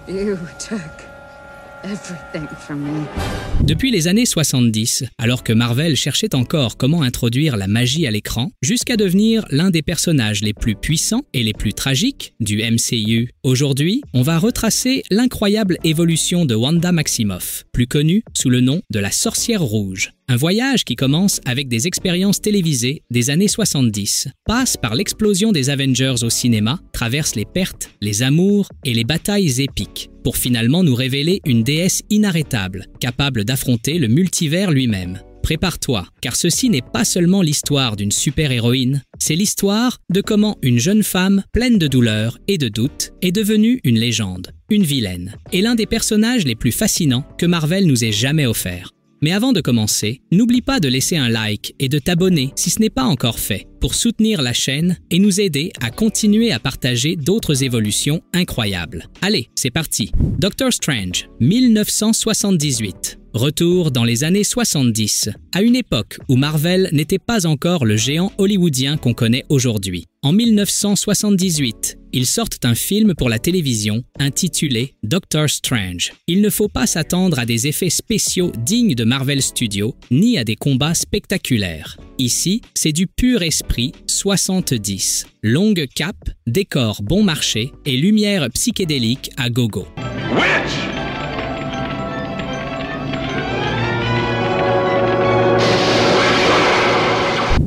You took everything from me. Depuis les années 70, alors que Marvel cherchait encore comment introduire la magie à l'écran, jusqu'à devenir l'un des personnages les plus puissants et les plus tragiques du MCU, aujourd'hui, on va retracer l'incroyable évolution de Wanda Maximoff, plus connue sous le nom de la Sorcière Rouge. Un voyage qui commence avec des expériences télévisées des années 70, passe par l'explosion des Avengers au cinéma, traverse les pertes, les amours et les batailles épiques, pour finalement nous révéler une déesse inarrêtable, capable d'affronter le multivers lui-même. Prépare-toi, car ceci n'est pas seulement l'histoire d'une super-héroïne, c'est l'histoire de comment une jeune femme pleine de douleurs et de doutes est devenue une légende, une vilaine, et l'un des personnages les plus fascinants que Marvel nous ait jamais offert. Mais avant de commencer, n'oublie pas de laisser un like et de t'abonner si ce n'est pas encore fait pour soutenir la chaîne et nous aider à continuer à partager d'autres évolutions incroyables. Allez, c'est parti. Doctor Strange, 1978. Retour dans les années 70, à une époque où Marvel n'était pas encore le géant hollywoodien qu'on connaît aujourd'hui. En 1978, ils sortent un film pour la télévision intitulé Doctor Strange. Il ne faut pas s'attendre à des effets spéciaux dignes de Marvel Studios, ni à des combats spectaculaires. Ici, c'est du pur esprit 70. Longue cape, décor bon marché et lumière psychédélique à gogo. Witch!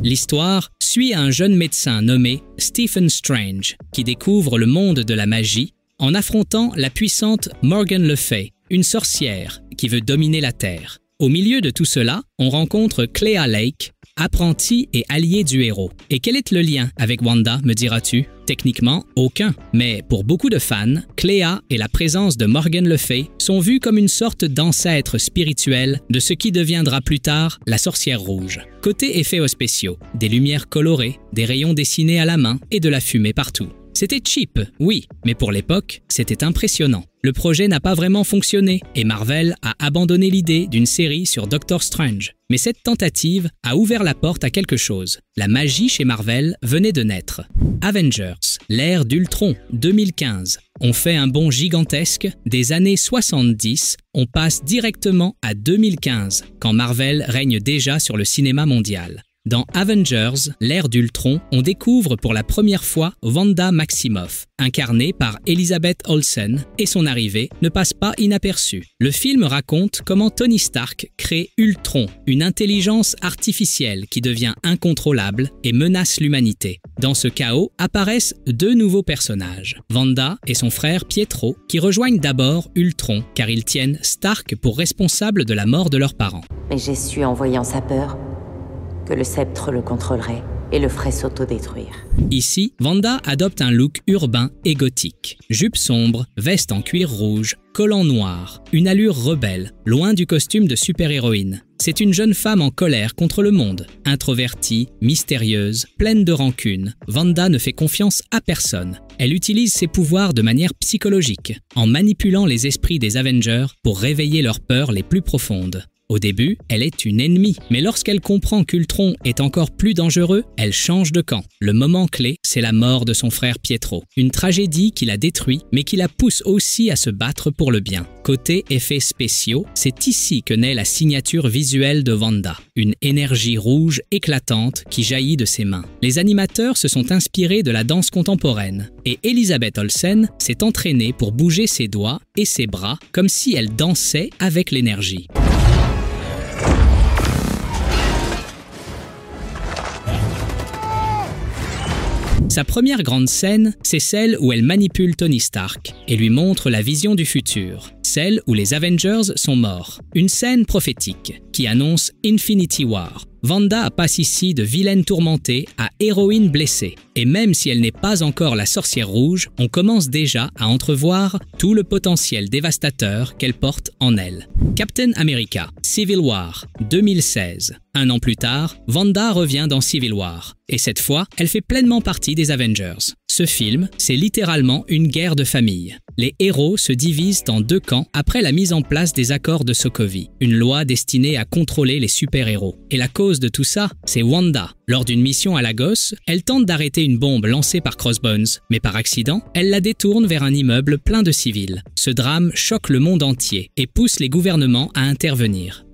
L'histoire suit un jeune médecin nommé Stephen Strange qui découvre le monde de la magie en affrontant la puissante Morgan Le Fay, une sorcière qui veut dominer la Terre. Au milieu de tout cela, on rencontre Clea Lake, apprentie et alliée du héros. Et quel est le lien avec Wanda, me diras-tu? Techniquement, aucun. Mais pour beaucoup de fans, Clea et la présence de Morgan Le Fay sont vus comme une sorte d'ancêtre spirituel de ce qui deviendra plus tard la Sorcière Rouge. Côté effets spéciaux, des lumières colorées, des rayons dessinés à la main et de la fumée partout. C'était cheap, oui, mais pour l'époque, c'était impressionnant. Le projet n'a pas vraiment fonctionné et Marvel a abandonné l'idée d'une série sur Doctor Strange. Mais cette tentative a ouvert la porte à quelque chose. La magie chez Marvel venait de naître. Avengers, l'ère d'Ultron, 2015. On fait un bond gigantesque. Des années 70, on passe directement à 2015, quand Marvel règne déjà sur le cinéma mondial. Dans Avengers, l'ère d'Ultron, on découvre pour la première fois Wanda Maximoff, incarnée par Elizabeth Olsen, et son arrivée ne passe pas inaperçue. Le film raconte comment Tony Stark crée Ultron, une intelligence artificielle qui devient incontrôlable et menace l'humanité. Dans ce chaos apparaissent deux nouveaux personnages, Wanda et son frère Pietro, qui rejoignent d'abord Ultron, car ils tiennent Stark pour responsable de la mort de leurs parents. Mais j'ai su en voyant sa peur que le sceptre le contrôlerait et le ferait s'autodétruire. Ici, Wanda adopte un look urbain et gothique. Jupe sombre, veste en cuir rouge, collant noir, une allure rebelle, loin du costume de super-héroïne. C'est une jeune femme en colère contre le monde. Introvertie, mystérieuse, pleine de rancune, Wanda ne fait confiance à personne. Elle utilise ses pouvoirs de manière psychologique, en manipulant les esprits des Avengers pour réveiller leurs peurs les plus profondes. Au début, elle est une ennemie, mais lorsqu'elle comprend qu'Ultron est encore plus dangereux, elle change de camp. Le moment clé, c'est la mort de son frère Pietro. Une tragédie qui la détruit, mais qui la pousse aussi à se battre pour le bien. Côté effets spéciaux, c'est ici que naît la signature visuelle de Wanda. Une énergie rouge éclatante qui jaillit de ses mains. Les animateurs se sont inspirés de la danse contemporaine, et Elizabeth Olsen s'est entraînée pour bouger ses doigts et ses bras comme si elle dansait avec l'énergie. Sa première grande scène, c'est celle où elle manipule Tony Stark et lui montre la vision du futur, celle où les Avengers sont morts. Une scène prophétique qui annonce Infinity War. Wanda passe ici de vilaine tourmentée à héroïne blessée. Et même si elle n'est pas encore la sorcière rouge, on commence déjà à entrevoir tout le potentiel dévastateur qu'elle porte en elle. Captain America, Civil War, 2016. Un an plus tard, Wanda revient dans Civil War. Et cette fois, elle fait pleinement partie des Avengers. Ce film, c'est littéralement une guerre de famille. Les héros se divisent en deux camps après la mise en place des accords de Sokovie, une loi destinée à contrôler les super-héros. Et la cause de tout ça, c'est Wanda. Lors d'une mission à Lagos, elle tente d'arrêter une bombe lancée par Crossbones, mais par accident, elle la détourne vers un immeuble plein de civils. Ce drame choque le monde entier et pousse les gouvernements à intervenir.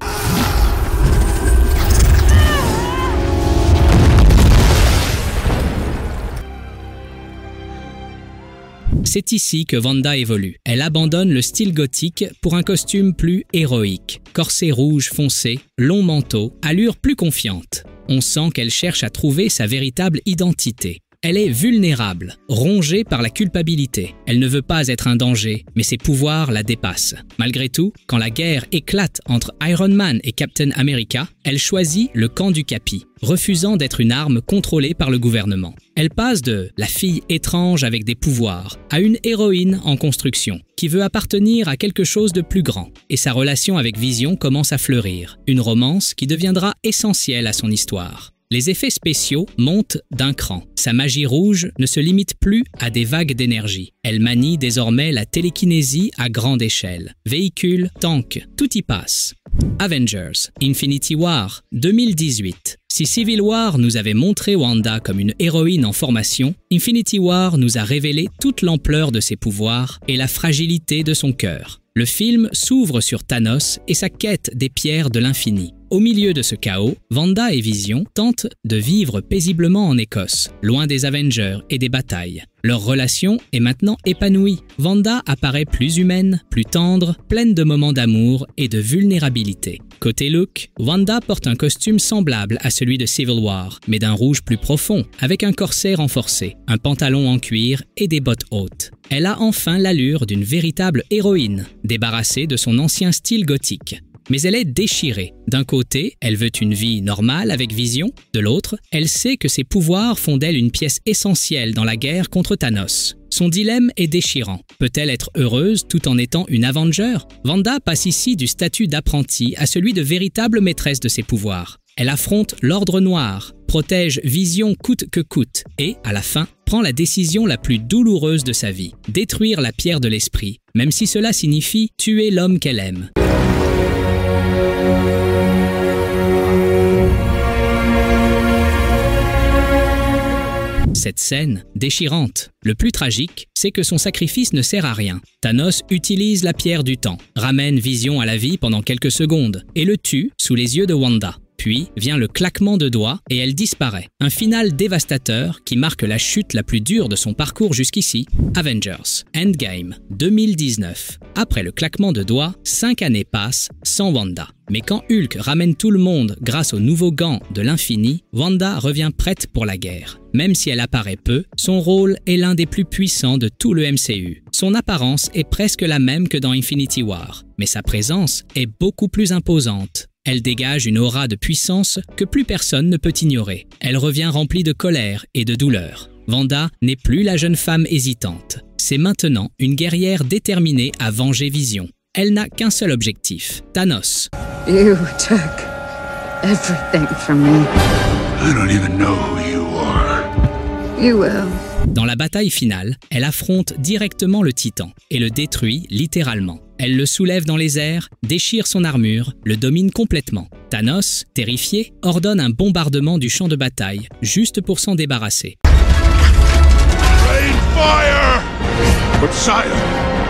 C'est ici que Wanda évolue. Elle abandonne le style gothique pour un costume plus héroïque. Corset rouge foncé, long manteau, allure plus confiante. On sent qu'elle cherche à trouver sa véritable identité. Elle est vulnérable, rongée par la culpabilité. Elle ne veut pas être un danger, mais ses pouvoirs la dépassent. Malgré tout, quand la guerre éclate entre Iron Man et Captain America, elle choisit le camp du Capi, refusant d'être une arme contrôlée par le gouvernement. Elle passe de la fille étrange avec des pouvoirs à une héroïne en construction, qui veut appartenir à quelque chose de plus grand. Et sa relation avec Vision commence à fleurir, une romance qui deviendra essentielle à son histoire. Les effets spéciaux montent d'un cran. Sa magie rouge ne se limite plus à des vagues d'énergie. Elle manie désormais la télékinésie à grande échelle. Véhicules, tanks, tout y passe. Avengers, Infinity War, 2018. Si Civil War nous avait montré Wanda comme une héroïne en formation, Infinity War nous a révélé toute l'ampleur de ses pouvoirs et la fragilité de son cœur. Le film s'ouvre sur Thanos et sa quête des pierres de l'infini. Au milieu de ce chaos, Wanda et Vision tentent de vivre paisiblement en Écosse, loin des Avengers et des batailles. Leur relation est maintenant épanouie. Wanda apparaît plus humaine, plus tendre, pleine de moments d'amour et de vulnérabilité. Côté look, Wanda porte un costume semblable à celui de Civil War, mais d'un rouge plus profond, avec un corset renforcé, un pantalon en cuir et des bottes hautes. Elle a enfin l'allure d'une véritable héroïne, débarrassée de son ancien style gothique. Mais elle est déchirée. D'un côté, elle veut une vie normale avec Vision. De l'autre, elle sait que ses pouvoirs font d'elle une pièce essentielle dans la guerre contre Thanos. Son dilemme est déchirant. Peut-elle être heureuse tout en étant une Avenger? Wanda passe ici du statut d'apprentie à celui de véritable maîtresse de ses pouvoirs. Elle affronte l'Ordre Noir, protège Vision coûte que coûte et, à la fin, prend la décision la plus douloureuse de sa vie, détruire la pierre de l'esprit, même si cela signifie tuer l'homme qu'elle aime. Cette scène, déchirante. Le plus tragique, c'est que son sacrifice ne sert à rien. Thanos utilise la pierre du temps, ramène Vision à la vie pendant quelques secondes et le tue sous les yeux de Wanda. Puis vient le claquement de doigts et elle disparaît. Un final dévastateur qui marque la chute la plus dure de son parcours jusqu'ici. Avengers, Endgame, 2019. Après le claquement de doigts, 5 années passent sans Wanda. Mais quand Hulk ramène tout le monde grâce aux nouveaux gants de l'infini, Wanda revient prête pour la guerre. Même si elle apparaît peu, son rôle est l'un des plus puissants de tout le MCU. Son apparence est presque la même que dans Infinity War, mais sa présence est beaucoup plus imposante. Elle dégage une aura de puissance que plus personne ne peut ignorer. Elle revient remplie de colère et de douleur. Wanda n'est plus la jeune femme hésitante. C'est maintenant une guerrière déterminée à venger Vision. Elle n'a qu'un seul objectif, Thanos. You took everything from me. I don't even know who you are. You will. Dans la bataille finale, elle affronte directement le Titan et le détruit littéralement. Elle le soulève dans les airs, déchire son armure, le domine complètement. Thanos, terrifié, ordonne un bombardement du champ de bataille, juste pour s'en débarrasser. Rain fire! But sire,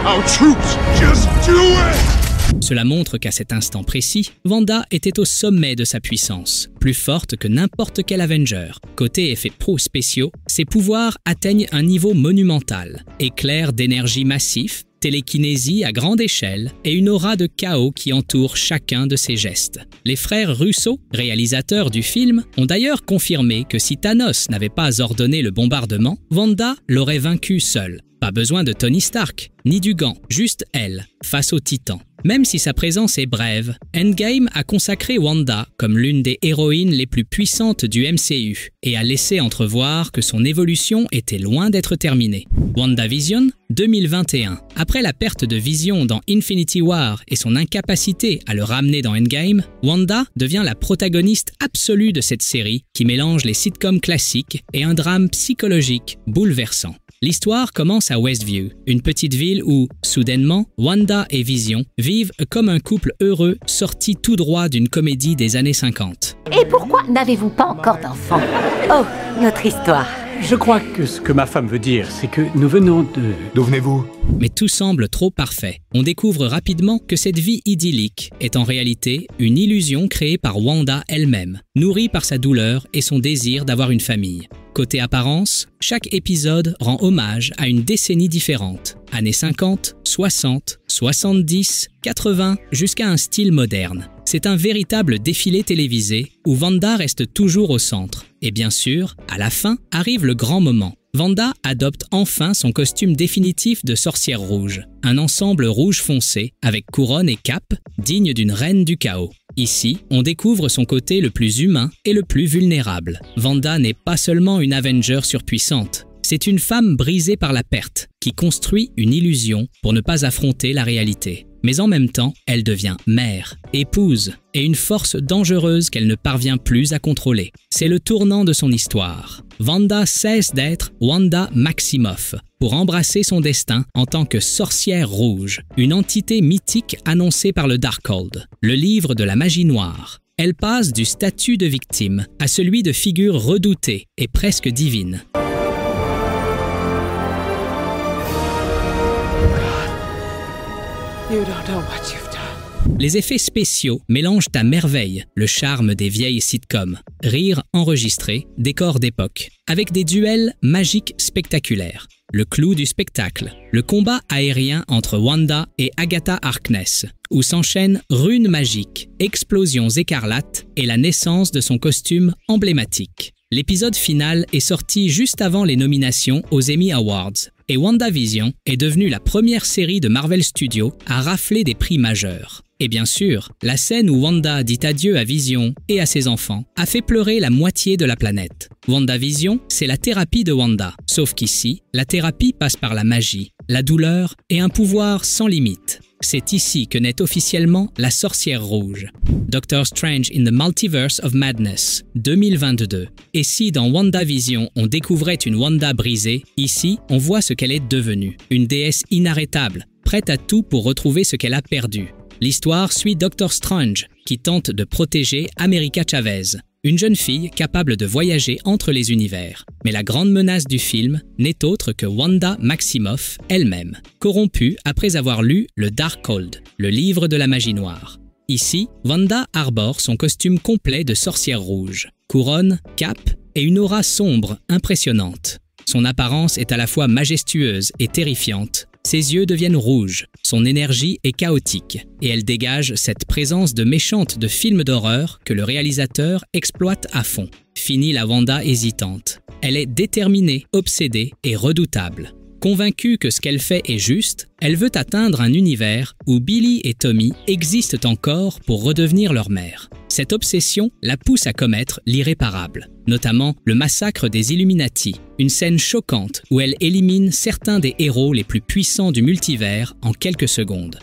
our troops just do it! Cela montre qu'à cet instant précis, Wanda était au sommet de sa puissance, plus forte que n'importe quel Avenger. Côté effets pro-spéciaux, ses pouvoirs atteignent un niveau monumental. Éclairs d'énergie massifs, télékinésie à grande échelle et une aura de chaos qui entoure chacun de ses gestes. Les frères Russo, réalisateurs du film, ont d'ailleurs confirmé que si Thanos n'avait pas ordonné le bombardement, Wanda l'aurait vaincu seule. Pas besoin de Tony Stark, ni du gant, juste elle, face au Titan. Même si sa présence est brève, Endgame a consacré Wanda comme l'une des héroïnes les plus puissantes du MCU et a laissé entrevoir que son évolution était loin d'être terminée. WandaVision, 2021. Après la perte de Vision dans Infinity War et son incapacité à le ramener dans Endgame, Wanda devient la protagoniste absolue de cette série qui mélange les sitcoms classiques et un drame psychologique bouleversant. L'histoire commence à Westview, une petite ville où, soudainement, Wanda et Vision vivent comme un couple heureux sorti tout droit d'une comédie des années 50. Et pourquoi n'avez-vous pas encore d'enfant? Oh, notre histoire. Je crois que ce que ma femme veut dire, c'est que nous venons de... D'où venez-vous? Mais tout semble trop parfait. On découvre rapidement que cette vie idyllique est en réalité une illusion créée par Wanda elle-même, nourrie par sa douleur et son désir d'avoir une famille. Côté apparence, chaque épisode rend hommage à une décennie différente. Années 50, 60, 70, 80, jusqu'à un style moderne. C'est un véritable défilé télévisé où Wanda reste toujours au centre. Et bien sûr, à la fin, arrive le grand moment. Wanda adopte enfin son costume définitif de sorcière rouge, un ensemble rouge foncé avec couronne et cape, digne d'une reine du chaos. Ici, on découvre son côté le plus humain et le plus vulnérable. Wanda n'est pas seulement une Avenger surpuissante, c'est une femme brisée par la perte, qui construit une illusion pour ne pas affronter la réalité. Mais en même temps, elle devient mère, épouse et une force dangereuse qu'elle ne parvient plus à contrôler. C'est le tournant de son histoire. Wanda cesse d'être Wanda Maximoff pour embrasser son destin en tant que sorcière rouge, une entité mythique annoncée par le Darkhold, le livre de la magie noire. Elle passe du statut de victime à celui de figure redoutée et presque divine. You don't know what you've done. Les effets spéciaux mélangent à merveille le charme des vieilles sitcoms. Rires enregistrés, décors d'époque, avec des duels magiques spectaculaires. Le clou du spectacle, le combat aérien entre Wanda et Agatha Harkness, où s'enchaînent runes magiques, explosions écarlates et la naissance de son costume emblématique. L'épisode final est sorti juste avant les nominations aux Emmy Awards, et WandaVision est devenue la première série de Marvel Studios à rafler des prix majeurs. Et bien sûr, la scène où Wanda dit adieu à Vision et à ses enfants a fait pleurer la moitié de la planète. WandaVision, c'est la thérapie de Wanda, sauf qu'ici, la thérapie passe par la magie, la douleur et un pouvoir sans limite. C'est ici que naît officiellement la sorcière rouge. Doctor Strange in the Multiverse of Madness, 2022. Et si dans WandaVision on découvrait une Wanda brisée, ici on voit ce qu'elle est devenue. Une déesse inarrêtable, prête à tout pour retrouver ce qu'elle a perdu. L'histoire suit Doctor Strange, qui tente de protéger America Chavez, une jeune fille capable de voyager entre les univers. Mais la grande menace du film n'est autre que Wanda Maximoff elle-même, corrompue après avoir lu le Darkhold, le livre de la magie noire. Ici, Wanda arbore son costume complet de sorcière rouge, couronne, cape et une aura sombre impressionnante. Son apparence est à la fois majestueuse et terrifiante. Ses yeux deviennent rouges, son énergie est chaotique, et elle dégage cette présence de méchante de film d'horreur que le réalisateur exploite à fond. Fini la Wanda hésitante. Elle est déterminée, obsédée et redoutable. Convaincue que ce qu'elle fait est juste, elle veut atteindre un univers où Billy et Tommy existent encore pour redevenir leur mère. Cette obsession la pousse à commettre l'irréparable, notamment le massacre des Illuminati, une scène choquante où elle élimine certains des héros les plus puissants du multivers en quelques secondes.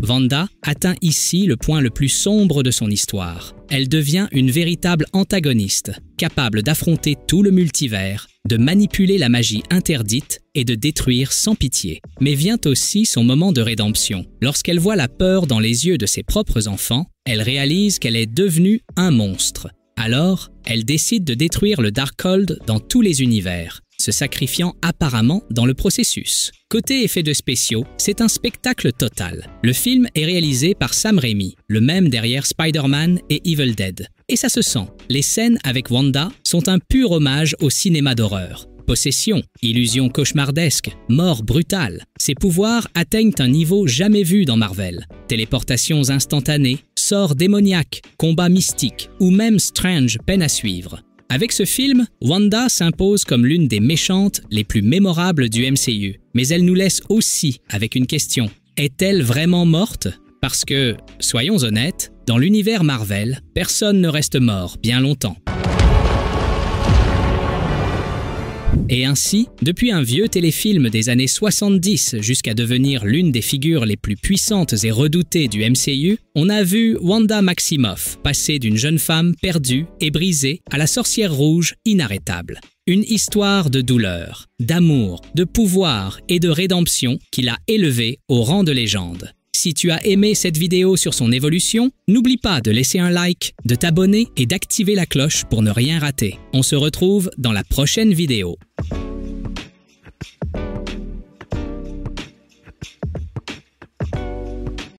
Wanda atteint ici le point le plus sombre de son histoire. Elle devient une véritable antagoniste, capable d'affronter tout le multivers, de manipuler la magie interdite et de détruire sans pitié. Mais vient aussi son moment de rédemption. Lorsqu'elle voit la peur dans les yeux de ses propres enfants, elle réalise qu'elle est devenue un monstre. Alors, elle décide de détruire le Darkhold dans tous les univers, se sacrifiant apparemment dans le processus. Côté effets de spéciaux, c'est un spectacle total. Le film est réalisé par Sam Raimi, le même derrière Spider-Man et Evil Dead. Et ça se sent. Les scènes avec Wanda sont un pur hommage au cinéma d'horreur. Possession, illusion cauchemardesque, mort brutale. Ses pouvoirs atteignent un niveau jamais vu dans Marvel. Téléportations instantanées, sorts démoniaques, combats mystiques ou même Strange peine à suivre. Avec ce film, Wanda s'impose comme l'une des méchantes les plus mémorables du MCU. Mais elle nous laisse aussi avec une question. Est-elle vraiment morte? Parce que, soyons honnêtes, dans l'univers Marvel, personne ne reste mort bien longtemps. Et ainsi, depuis un vieux téléfilm des années 70 jusqu'à devenir l'une des figures les plus puissantes et redoutées du MCU, on a vu Wanda Maximoff passer d'une jeune femme perdue et brisée à la sorcière rouge inarrêtable. Une histoire de douleur, d'amour, de pouvoir et de rédemption qui l'a élevée au rang de légende. Si tu as aimé cette vidéo sur son évolution, n'oublie pas de laisser un like, de t'abonner et d'activer la cloche pour ne rien rater. On se retrouve dans la prochaine vidéo.